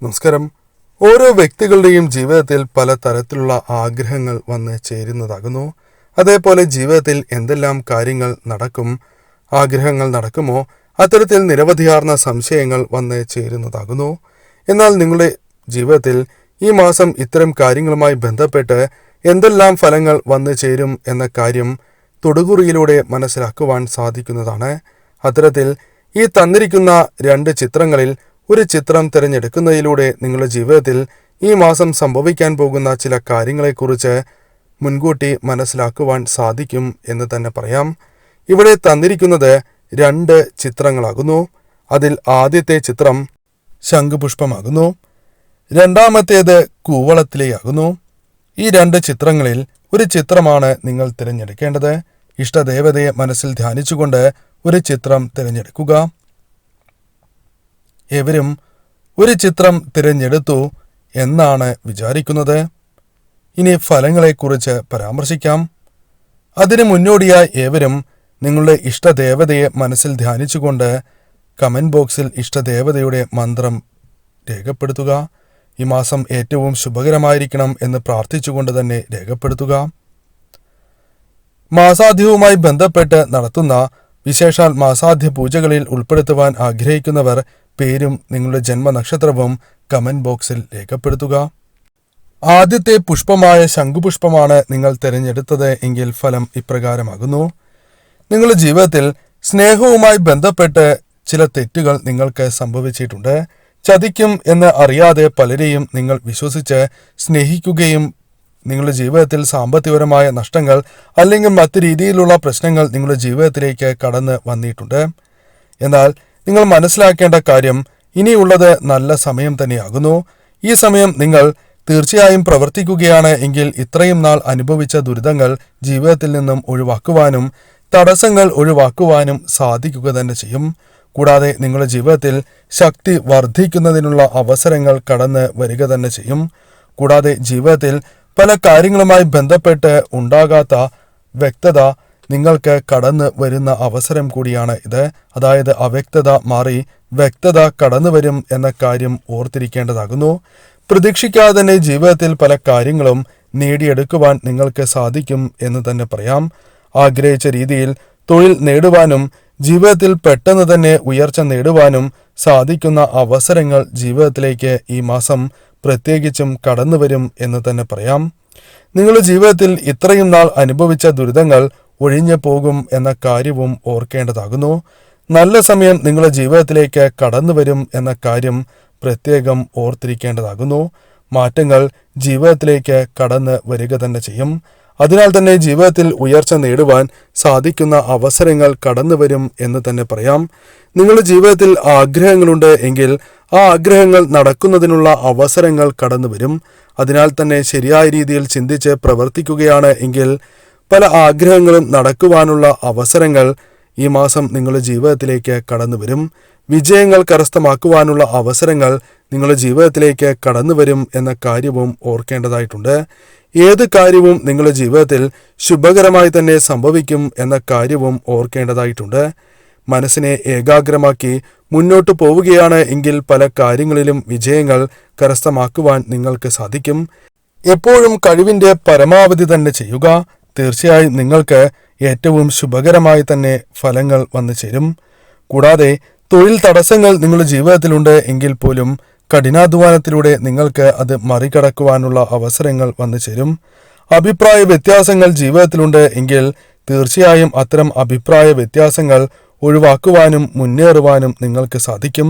നമസ്കാരം. ഓരോ വ്യക്തികളുടെയും ജീവിതത്തിൽ പല തരത്തിലുള്ള ആഗ്രഹങ്ങൾ വന്ന് ചേരുന്നതാകുന്നു. അതേപോലെ ജീവിതത്തിൽ എന്തെല്ലാം കാര്യങ്ങൾ നടക്കും, ആഗ്രഹങ്ങൾ നടക്കുമോ, അത്തരത്തിൽ നിരവധിയാർന്ന സംശയങ്ങൾ വന്ന് ചേരുന്നതാകുന്നു. എന്നാൽ നിങ്ങളുടെ ജീവിതത്തിൽ ഈ മാസം ഇത്തരം കാര്യങ്ങളുമായി ബന്ധപ്പെട്ട് എന്തെല്ലാം ഫലങ്ങൾ വന്നു ചേരും എന്ന കാര്യം തൊടുകുറിയിലൂടെ മനസ്സിലാക്കുവാൻ സാധിക്കുന്നതാണ്. അത്തരത്തിൽ ഈ തന്നിരിക്കുന്ന 2 ചിത്രങ്ങളിൽ ഒരു ചിത്രം തിരഞ്ഞെടുക്കുന്നതിലൂടെ നിങ്ങളുടെ ജീവിതത്തിൽ ഈ മാസം സംഭവിക്കാൻ പോകുന്ന ചില കാര്യങ്ങളെക്കുറിച്ച് മുൻകൂട്ടി മനസ്സിലാക്കുവാൻ സാധിക്കും എന്ന് തന്നെ പറയാം. ഇവിടെ തന്നിരിക്കുന്നത് 2 ചിത്രങ്ങളാകുന്നു. അതിൽ ആദ്യത്തെ ചിത്രം ശംഖുപുഷ്പമാകുന്നു, രണ്ടാമത്തേത് കൂവളത്തിലെയാകുന്നു. ഈ 2 ചിത്രങ്ങളിൽ ഒരു ചിത്രമാണ് നിങ്ങൾ തിരഞ്ഞെടുക്കേണ്ടത്. ഇഷ്ടദേവതയെ മനസ്സിൽ ധ്യാനിച്ചുകൊണ്ട് ഒരു ചിത്രം തിരഞ്ഞെടുക്കുക. ഏവരും ഒരു ചിത്രം തിരഞ്ഞെടുത്തു എന്നാണ് വിചാരിക്കുന്നത്. ഇനി ഫലങ്ങളെക്കുറിച്ച് പരാമർശിക്കാം. അതിനു മുന്നോടിയായി ഏവരും നിങ്ങളുടെ ഇഷ്ടദേവതയെ മനസ്സിൽ ധ്യാനിച്ചുകൊണ്ട് കമന്റ് ബോക്സിൽ ഇഷ്ടദേവതയുടെ മന്ത്രം രേഖപ്പെടുത്തുക. ഈ മാസം ഏറ്റവും ശുഭകരമായിരിക്കണം എന്ന് പ്രാർത്ഥിച്ചുകൊണ്ട് തന്നെ രേഖപ്പെടുത്തുക. മാസാധ്യവുമായി ബന്ധപ്പെട്ട് നടത്തുന്ന വിശേഷാൽ മാസാധ്യ പൂജകളിൽ ഉൾപ്പെടുത്തുവാൻ ആഗ്രഹിക്കുന്നവർ പേരും നിങ്ങളുടെ ജന്മനക്ഷത്രവും കമന്റ് ബോക്സിൽ രേഖപ്പെടുത്തുക. ആദ്യത്തെ പുഷ്പമായ ശംഖുപുഷ്പമാണ് നിങ്ങൾ തിരഞ്ഞെടുത്തത് എങ്കിൽ ഫലം ഇപ്രകാരമാകുന്നു. നിങ്ങളുടെ ജീവിതത്തിൽ സ്നേഹവുമായി ബന്ധപ്പെട്ട് ചില തെറ്റുകൾ നിങ്ങൾക്ക് സംഭവിച്ചിട്ടുണ്ട്. ചതിക്കും എന്ന് അറിയാതെ പലരെയും നിങ്ങൾ വിശ്വസിച്ച് സ്നേഹിക്കുകയും നിങ്ങളുടെ ജീവിതത്തിൽ സാമ്പത്തികപരമായ നഷ്ടങ്ങൾ അല്ലെങ്കിൽ മറ്റു രീതിയിലുള്ള പ്രശ്നങ്ങൾ നിങ്ങളുടെ ജീവിതത്തിലേക്ക് കടന്നു വന്നിട്ടുണ്ട്. എന്നാൽ നിങ്ങൾ മനസ്സിലാക്കേണ്ട കാര്യം, ഇനിയുള്ളത് നല്ല സമയം തന്നെയാകുന്നു. ഈ സമയം നിങ്ങൾ തീർച്ചയായും പ്രവർത്തിക്കുകയാണ് എങ്കിൽ ഇത്രയും നാൾ അനുഭവിച്ച ദുരിതങ്ങൾ ജീവിതത്തിൽ നിന്നും ഒഴിവാക്കുവാനും തടസ്സങ്ങൾ ഒഴിവാക്കുവാനും സാധിക്കുക തന്നെ ചെയ്യും. കൂടാതെ നിങ്ങളുടെ ജീവിതത്തിൽ ശക്തി വർദ്ധിക്കുന്നതിനുള്ള അവസരങ്ങൾ കടന്ന് വരിക തന്നെ ചെയ്യും. കൂടാതെ ജീവിതത്തിൽ പല കാര്യങ്ങളുമായി ബന്ധപ്പെട്ട് ഉണ്ടാകാത്ത വ്യക്തത നിങ്ങൾക്ക് കടന്നു വരുന്ന അവസരം കൂടിയാണ് ഇത്. അതായത് അവ്യക്തത മാറി വ്യക്തത കടന്നു വരും എന്ന കാര്യം ഓർത്തിരിക്കേണ്ടതാകുന്നു. പ്രതീക്ഷിക്കാതെ തന്നെ ജീവിതത്തിൽ പല കാര്യങ്ങളും നേടിയെടുക്കുവാൻ നിങ്ങൾക്ക് സാധിക്കും എന്ന് തന്നെ പറയാം. ആഗ്രഹിച്ച രീതിയിൽ തൊഴിൽ നേടുവാനും ജീവിതത്തിൽ പെട്ടെന്ന് തന്നെ ഉയർച്ച നേടുവാനും സാധിക്കുന്ന അവസരങ്ങൾ ജീവിതത്തിലേക്ക് ഈ മാസം പ്രത്യേകിച്ചും കടന്നു വരും എന്ന് തന്നെ പറയാം. നിങ്ങളുടെ ജീവിതത്തിൽ ഇത്രയും നാൾ അനുഭവിച്ച ദുരിതങ്ങൾ ഒഴിഞ്ഞു പോകും എന്ന കാര്യവും ഓർക്കേണ്ടതാകുന്നു. നല്ല സമയം നിങ്ങളുടെ ജീവിതത്തിലേക്ക് കടന്നു വരും എന്ന കാര്യം പ്രത്യേകം ഓർത്തിരിക്കേണ്ടതാകുന്നു. മാറ്റങ്ങൾ ജീവിതത്തിലേക്ക് കടന്ന് വരിക തന്നെ ചെയ്യും. അതിനാൽ തന്നെ ജീവിതത്തിൽ ഉയർച്ച നേടുവാൻ സാധിക്കുന്ന അവസരങ്ങൾ കടന്നു വരും എന്ന് തന്നെ പറയാം. നിങ്ങളുടെ ജീവിതത്തിൽ ആഗ്രഹങ്ങളുണ്ട് എങ്കിൽ ആ ആഗ്രഹങ്ങൾ നടക്കുന്നതിനുള്ള അവസരങ്ങൾ കടന്നു വരും. അതിനാൽ തന്നെ ശരിയായ രീതിയിൽ ചിന്തിച്ച് പ്രവർത്തിക്കുകയാണ് എങ്കിൽ പല ആഗ്രഹങ്ങളും നടക്കുവാനുള്ള അവസരങ്ങൾ ഈ മാസം നിങ്ങളുടെ ജീവിതത്തിലേക്ക് കടന്നു വരും. വിജയങ്ങൾ കരസ്ഥമാക്കുവാനുള്ള അവസരങ്ങൾ നിങ്ങളുടെ ജീവിതത്തിലേക്ക് കടന്നു വരും എന്ന കാര്യവും ഓർക്കേണ്ടതായിട്ടുണ്ട്. ഏത് കാര്യവും നിങ്ങളുടെ ജീവിതത്തിൽ ശുഭകരമായി തന്നെ സംഭവിക്കും എന്ന കാര്യവും ഓർക്കേണ്ടതായിട്ടുണ്ട്. മനസ്സിനെ ഏകാഗ്രമാക്കി മുന്നോട്ട് പോവുകയാണ് എങ്കിൽ പല കാര്യങ്ങളിലും വിജയങ്ങൾ കരസ്ഥമാക്കുവാൻ നിങ്ങൾക്ക് സാധിക്കും. എപ്പോഴും കഴിവിൻ്റെ പരമാവധി തന്നെ ചെയ്യുക. തീർച്ചയായും നിങ്ങൾക്ക് ഏറ്റവും ശുഭകരമായി തന്നെ ഫലങ്ങൾ വന്നു ചേരും. കൂടാതെ തൊഴിൽ തടസ്സങ്ങൾ നിങ്ങളുടെ ജീവിതത്തിലുണ്ട് എങ്കിൽ പോലും കഠിനാധ്വാനത്തിലൂടെ നിങ്ങൾക്ക് അത് മറികടക്കുവാനുള്ള അവസരങ്ങൾ വന്നു ചേരും. അഭിപ്രായ വ്യത്യാസങ്ങൾ ജീവിതത്തിലുണ്ട് എങ്കിൽ തീർച്ചയായും അത്തരം അഭിപ്രായ വ്യത്യാസങ്ങൾ ഒഴിവാക്കുവാനും മുന്നേറുവാനും നിങ്ങൾക്ക് സാധിക്കും.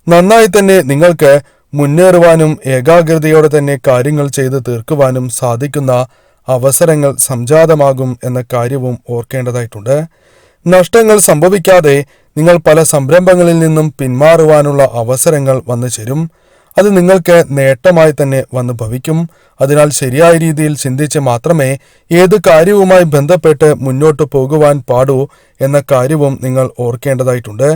നന്നായി തന്നെ നിങ്ങൾക്ക് മുന്നേറുവാനും ഏകാഗ്രതയോടെ തന്നെ കാര്യങ്ങൾ ചെയ്ത് തീർക്കുവാനും സാധിക്കുന്ന അവസരങ്ങൾ സംജാതമാകും എന്ന കാര്യവും ഓർക്കേണ്ടതായിട്ടുണ്ട്. നഷ്ടങ്ങൾ സംഭവിക്കാതെ നിങ്ങൾ പല സംരംഭങ്ങളിൽ നിന്നും പിന്മാറുവാനുള്ള അവസരങ്ങൾ വന്നു ചേരും. അത് നിങ്ങൾക്ക് നേട്ടമായി തന്നെ വന്നു ഭവിക്കും. അതിനാൽ ശരിയായ രീതിയിൽ ചിന്തിച്ച് മാത്രമേ ഏത് കാര്യവുമായി ബന്ധപ്പെട്ട് മുന്നോട്ട് പോകുവാൻ പാടൂ എന്ന കാര്യവും നിങ്ങൾ ഓർക്കേണ്ടതായിട്ടുണ്ട്.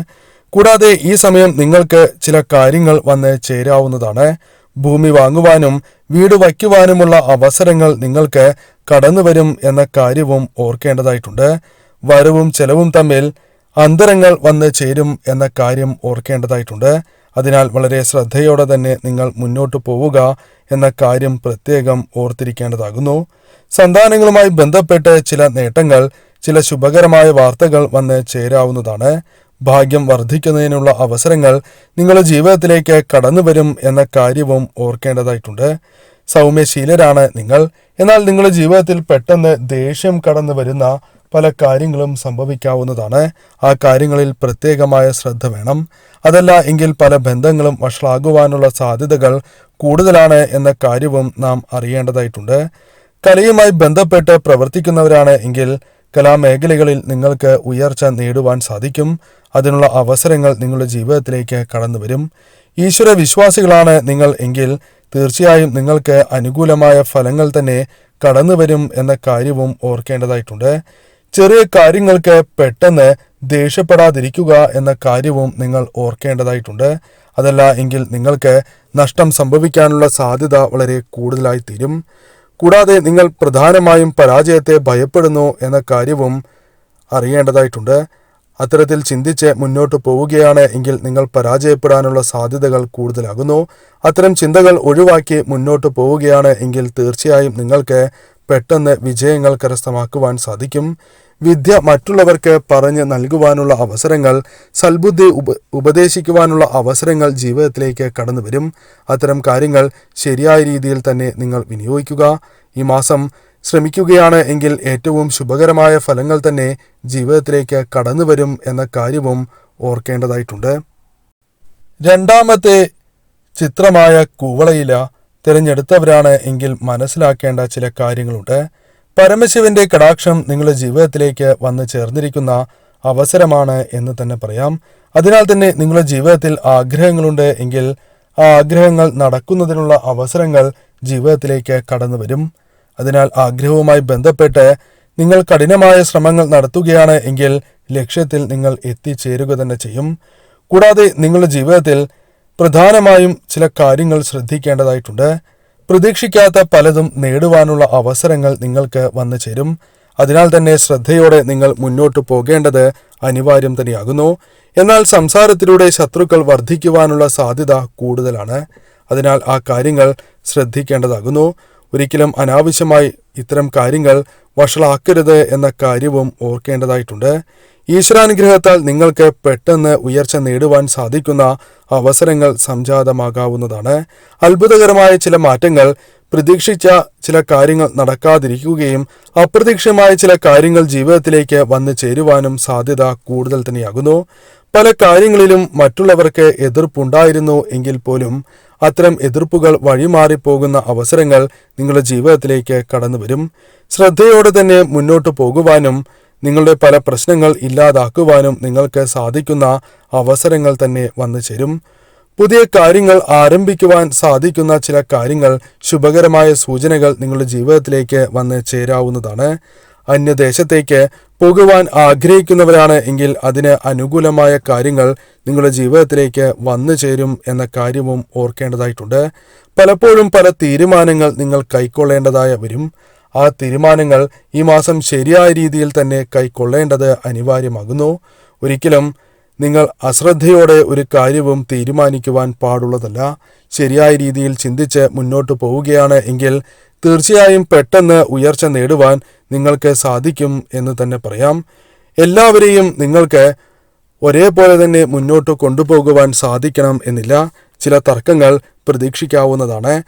കൂടാതെ ഈ സമയം നിങ്ങൾക്ക് ചില കാര്യങ്ങൾ വന്ന് ചേരാവുന്നതാണ്. ഭൂമി വാങ്ങുവാനും വീട് വയ്ക്കുവാനുമുള്ള അവസരങ്ങൾ നിങ്ങൾക്ക് കടന്നു വരും എന്ന കാര്യവും ഓർക്കേണ്ടതായിട്ടുണ്ട്. വരവും ചെലവും തമ്മിൽ അന്തരങ്ങൾ വന്ന് ചേരും എന്ന കാര്യം ഓർക്കേണ്ടതായിട്ടുണ്ട്. അതിനാൽ വളരെ ശ്രദ്ധയോടെ തന്നെ നിങ്ങൾ മുന്നോട്ട് പോവുക എന്ന കാര്യം പ്രത്യേകം ഓർത്തിരിക്കേണ്ടതാകുന്നു. സന്താനങ്ങളുമായി ബന്ധപ്പെട്ട് ചില നേട്ടങ്ങൾ, ചില ശുഭകരമായ വാർത്തകൾ വന്ന് ചേരാവുന്നതാണ്. ഭാഗ്യം വർദ്ധിക്കുന്നതിനുള്ള അവസരങ്ങൾ നിങ്ങളുടെ ജീവിതത്തിലേക്ക് കടന്നുവരും എന്ന കാര്യവും ഓർക്കേണ്ടതായിട്ടുണ്ട്. സൗമ്യശീലരാണ് നിങ്ങൾ. എന്നാൽ നിങ്ങളുടെ ജീവിതത്തിൽ പെട്ടെന്ന് ദേഷ്യം കടന്നു വരുന്ന പല കാര്യങ്ങളും സംഭവിക്കാവുന്നതാണ്. ആ കാര്യങ്ങളിൽ പ്രത്യേകമായ ശ്രദ്ധ വേണം. അതല്ല എങ്കിൽ പല ബന്ധങ്ങളും വഷളാകുവാനുള്ള സാധ്യതകൾ കൂടുതലാണ് എന്ന കാര്യവും നാം അറിയേണ്ടതായിട്ടുണ്ട്. കലയുമായി ബന്ധപ്പെട്ട് പ്രവർത്തിക്കുന്നവരാണ് എങ്കിൽ കലാമേഖലകളിൽ നിങ്ങൾക്ക് ഉയർച്ച നേടുവാൻ സാധിക്കും. അതിനുള്ള അവസരങ്ങൾ നിങ്ങളുടെ ജീവിതത്തിലേക്ക് കടന്നു വരും. ഈശ്വര വിശ്വാസികളാണ് നിങ്ങൾ എങ്കിൽ തീർച്ചയായും നിങ്ങൾക്ക് അനുകൂലമായ ഫലങ്ങൾ തന്നെ കടന്നു വരും എന്ന കാര്യവും ഓർക്കേണ്ടതായിട്ടുണ്ട്. ചെറിയ കാര്യങ്ങൾക്ക് പെട്ടെന്ന് ദേഷ്യപ്പെടാതിരിക്കുക എന്ന കാര്യവും നിങ്ങൾ ഓർക്കേണ്ടതായിട്ടുണ്ട്. അതല്ല എങ്കിൽ നിങ്ങൾക്ക് നഷ്ടം സംഭവിക്കാനുള്ള സാധ്യത വളരെ കൂടുതലായി തീരും. കൂടാതെ നിങ്ങൾ പ്രധാനമായും പരാജയത്തെ ഭയപ്പെടുന്നു എന്ന കാര്യവും അറിയേണ്ടതായിട്ടുണ്ട്. അത്തരത്തിൽ ചിന്തിച്ച് മുന്നോട്ട് പോവുകയാണ് എങ്കിൽ നിങ്ങൾ പരാജയപ്പെടാനുള്ള സാധ്യതകൾ കൂടുതലാകുന്നു. അത്തരം ചിന്തകൾ ഒഴിവാക്കി മുന്നോട്ട് പോവുകയാണ് എങ്കിൽ തീർച്ചയായും നിങ്ങൾക്ക് പെട്ടെന്ന് വിജയങ്ങൾ കരസ്ഥമാക്കുവാൻ സാധിക്കും. വിദ്യ മറ്റുള്ളവർക്ക് പറഞ്ഞ് നൽകുവാനുള്ള അവസരങ്ങൾ, സൽബുദ്ധി ഉപദേശിക്കുവാനുള്ള അവസരങ്ങൾ ജീവിതത്തിലേക്ക് കടന്നു വരും. അത്തരം കാര്യങ്ങൾ ശരിയായ രീതിയിൽ തന്നെ നിങ്ങൾ വിനിയോഗിക്കുക. ഈ മാസം ശ്രമിക്കുകയാണ് എങ്കിൽ ഏറ്റവും ശുഭകരമായ ഫലങ്ങൾ തന്നെ ജീവിതത്തിലേക്ക് കടന്നു വരും എന്ന കാര്യവും ഓർക്കേണ്ടതായിട്ടുണ്ട്. രണ്ടാമത്തെ ചിത്രമായ കുവളയില തിരഞ്ഞെടുത്തവരാണ് എങ്കിൽ മനസ്സിലാക്കേണ്ട ചില കാര്യങ്ങളുണ്ട്. പരമശിവന്റെ കടാക്ഷം നിങ്ങളുടെ ജീവിതത്തിലേക്ക് വന്നു ചേർന്നിരിക്കുന്ന അവസരമാണ് എന്ന് തന്നെ പറയാം. അതിനാൽ തന്നെ നിങ്ങളുടെ ജീവിതത്തിൽ ആഗ്രഹങ്ങളുണ്ട് എങ്കിൽ ആ ആഗ്രഹങ്ങൾ നടക്കുന്നതിനുള്ള അവസരങ്ങൾ ജീവിതത്തിലേക്ക് കടന്നു വരും. അതിനാൽ ആഗ്രഹവുമായി ബന്ധപ്പെട്ട് നിങ്ങൾ കഠിനമായ ശ്രമങ്ങൾ നടത്തുകയാണ് എങ്കിൽ ലക്ഷ്യത്തിൽ നിങ്ങൾ എത്തിച്ചേരുക തന്നെ ചെയ്യും. കൂടാതെ നിങ്ങളുടെ ജീവിതത്തിൽ പ്രധാനമായും ചില കാര്യങ്ങൾ ശ്രദ്ധിക്കേണ്ടതായിട്ടുണ്ട്. പ്രതീക്ഷിക്കാത്ത പലതും നേടുവാനുള്ള അവസരങ്ങൾ നിങ്ങൾക്ക് വന്നു ചേരും. അതിനാൽ തന്നെ ശ്രദ്ധയോടെ നിങ്ങൾ മുന്നോട്ട് പോകേണ്ടത് അനിവാര്യം തന്നെയാകുന്നു. എന്നാൽ സംസാരത്തിലൂടെ ശത്രുക്കൾ വർദ്ധിക്കുവാനുള്ള സാധ്യത കൂടുതലാണ്. അതിനാൽ ആ കാര്യങ്ങൾ ശ്രദ്ധിക്കേണ്ടതാകുന്നു. ഒരിക്കലും അനാവശ്യമായി ഇത്തരം കാര്യങ്ങൾ വഷളാക്കരുത് എന്ന കാര്യവും ഓർക്കേണ്ടതായിട്ടുണ്ട്. ഈശ്വരാനുഗ്രഹത്താൽ നിങ്ങൾക്ക് പെട്ടെന്ന് ഉയർച്ച നേടുവാൻ സാധിക്കുന്ന അവസരങ്ങൾ സംജാതമാകാവുന്നതാണ്. അത്ഭുതകരമായ ചില മാറ്റങ്ങൾ, പ്രതീക്ഷിച്ച ചില കാര്യങ്ങൾ നടക്കാതിരിക്കുകയും അപ്രതീക്ഷിതമായ ചില കാര്യങ്ങൾ ജീവിതത്തിലേക്ക് വന്നു ചേരുവാനും സാധ്യത കൂടുതൽ തന്നെയാകുന്നു. പല കാര്യങ്ങളിലും മറ്റുള്ളവർക്ക് എതിർപ്പുണ്ടായിരുന്നു എങ്കിൽ പോലും അത്തരം എതിർപ്പുകൾ വഴിമാറിപ്പോകുന്ന അവസരങ്ങൾ നിങ്ങളുടെ ജീവിതത്തിലേക്ക് കടന്നു വരും. ശ്രദ്ധയോടെ തന്നെ മുന്നോട്ട് പോകുവാനും നിങ്ങളുടെ പല പ്രശ്നങ്ങൾ ഇല്ലാതാക്കുവാനും നിങ്ങൾക്ക് സാധിക്കുന്ന അവസരങ്ങൾ തന്നെ വന്നു ചേരും. പുതിയ കാര്യങ്ങൾ ആരംഭിക്കുവാൻ സാധിക്കുന്ന ചില കാര്യങ്ങൾ, ശുഭകരമായ സൂചനകൾ നിങ്ങളുടെ ജീവിതത്തിലേക്ക് വന്ന് ചേരാവുന്നതാണ്. അന്യദേശത്തേക്ക് പോകുവാൻ ആഗ്രഹിക്കുന്നവരാണ് എങ്കിൽ അതിന് അനുകൂലമായ കാര്യങ്ങൾ നിങ്ങളുടെ ജീവിതത്തിലേക്ക് വന്നു ചേരും എന്ന കാര്യവും ഓർക്കേണ്ടതായിട്ടുണ്ട്. പലപ്പോഴും പല തീരുമാനങ്ങൾ നിങ്ങൾ കൈക്കൊള്ളേണ്ടതായി വരും. ആ തീരുമാനങ്ങൾ ഈ മാസം ശരിയായ രീതിയിൽ തന്നെ കൈക്കൊള്ളേണ്ടത് അനിവാര്യമാകുന്നു. ഒരിക്കലും നിങ്ങൾ അശ്രദ്ധയോടെ ഒരു കാര്യവും തീരുമാനിക്കുവാൻ പാടുള്ളതല്ല. ശരിയായ രീതിയിൽ ചിന്തിച്ച് മുന്നോട്ട് പോവുകയാണ് എങ്കിൽ തീർച്ചയായും പെട്ടെന്ന് ഉയർച്ച നേടുവാൻ നിങ്ങൾക്ക് സാധിക്കും എന്ന് തന്നെ പറയാം. എല്ലാവരെയും നിങ്ങൾക്ക് ഒരേപോലെ തന്നെ മുന്നോട്ട് കൊണ്ടുപോകുവാൻ സാധിക്കണം എന്നില്ല. ചില തർക്കങ്ങൾ പ്രതീക്ഷിക്കാവുന്നതാണ്.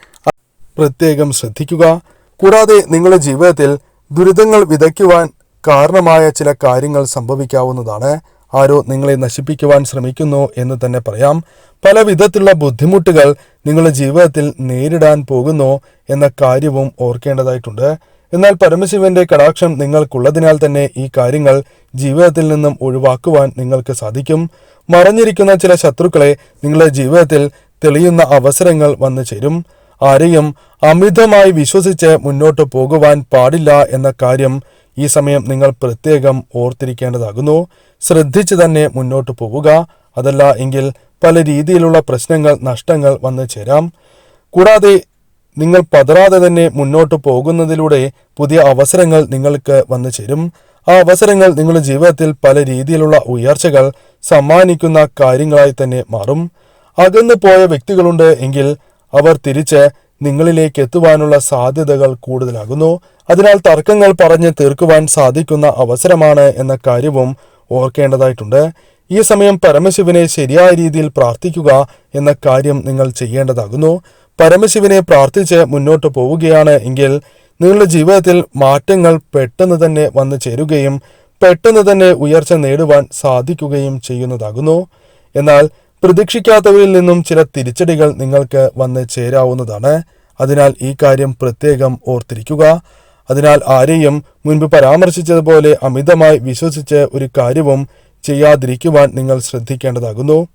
പ്രത്യേകം ശ്രദ്ധിക്കുക. കൂടാതെ നിങ്ങളുടെ ജീവിതത്തിൽ ദുരിതങ്ങൾ വിതയ്ക്കുവാൻ കാരണമായ ചില കാര്യങ്ങൾ സംഭവിക്കാവുന്നതാണ്. ആരോ നിങ്ങളെ നശിപ്പിക്കുവാൻ ശ്രമിക്കുന്നു എന്ന് തന്നെ പറയാം. പല വിധത്തിലുള്ള ബുദ്ധിമുട്ടുകൾ നിങ്ങളുടെ ജീവിതത്തിൽ നേരിടാൻ പോകുന്നു എന്ന കാര്യവും ഓർക്കേണ്ടതായിട്ടുണ്ട്. എന്നാൽ പരമശിവന്റെ കടാക്ഷം നിങ്ങൾക്കുള്ളതിനാൽ തന്നെ ഈ കാര്യങ്ങൾ ജീവിതത്തിൽ നിന്നും ഒഴിവാക്കുവാൻ നിങ്ങൾക്ക് സാധിക്കും. മറഞ്ഞിരിക്കുന്ന ചില ശത്രുക്കളെ നിങ്ങളുടെ ജീവിതത്തിൽ തെളിയുന്ന അവസരങ്ങൾ വന്നു ചേരും. ആരെയും അമിതമായി വിശ്വസിച്ച് മുന്നോട്ട് പോകുവാൻ പാടില്ല എന്ന കാര്യം ഈ സമയം നിങ്ങൾ പ്രത്യേകം ഓർത്തിരിക്കേണ്ടതാകുന്നു. ശ്രദ്ധിച്ച് തന്നെ മുന്നോട്ട് പോവുക. അതല്ല എങ്കിൽ പല രീതിയിലുള്ള പ്രശ്നങ്ങൾ, നഷ്ടങ്ങൾ വന്നു ചേരാം. കൂടാതെ നിങ്ങൾ പതറാതെ തന്നെ മുന്നോട്ട് പോകുന്നതിലൂടെ പുതിയ അവസരങ്ങൾ നിങ്ങൾക്ക് വന്നു ചേരും. ആ അവസരങ്ങൾ നിങ്ങളുടെ ജീവിതത്തിൽ പല രീതിയിലുള്ള ഉയർച്ചകൾ സമ്മാനിക്കുന്ന കാര്യങ്ങളായി തന്നെ മാറും. അകന്നു പോയ വ്യക്തികളുണ്ട് എങ്കിൽ അവർ തിരിച്ച് നിങ്ങളിലേക്ക് എത്തുവാനുള്ള സാധ്യതകൾ കൂടുതലാകുന്നു. അതിനാൽ തർക്കങ്ങൾ പറഞ്ഞ് തീർക്കുവാൻ സാധിക്കുന്ന അവസരമാണ് എന്ന കാര്യവും ഓർക്കേണ്ടതായിട്ടുണ്ട്. ഈ സമയം പരമശിവനെ ശരിയായ രീതിയിൽ പ്രാർത്ഥിക്കുക എന്ന കാര്യം നിങ്ങൾ ചെയ്യേണ്ടതാകുന്നു. പരമശിവനെ പ്രാർത്ഥിച്ച് മുന്നോട്ട് പോവുകയാണ് എങ്കിൽ നിങ്ങളുടെ ജീവിതത്തിൽ മാറ്റങ്ങൾ പെട്ടെന്ന് തന്നെ വന്നു ചേരുകയും പെട്ടെന്ന് തന്നെ ഉയർച്ച നേടുവാൻ സാധിക്കുകയും ചെയ്യുന്നതാകുന്നു. എന്നാൽ പ്രതീക്ഷിക്കാത്തവരിൽ നിന്നും ചില തിരിച്ചടികൾ നിങ്ങൾക്ക് വന്ന് ചേരാവുന്നതാണ്. അതിനാൽ ഈ കാര്യം പ്രത്യേകം ഓർത്തിരിക്കുക. അതിനാൽ ആരെയും മുൻപ് പരാമർശിച്ചതുപോലെ അമിതമായി വിശ്വസിച്ച് ഒരു കാര്യവും ചെയ്യാതിരിക്കുവാൻ നിങ്ങൾ ശ്രദ്ധിക്കേണ്ടതാകുന്നു.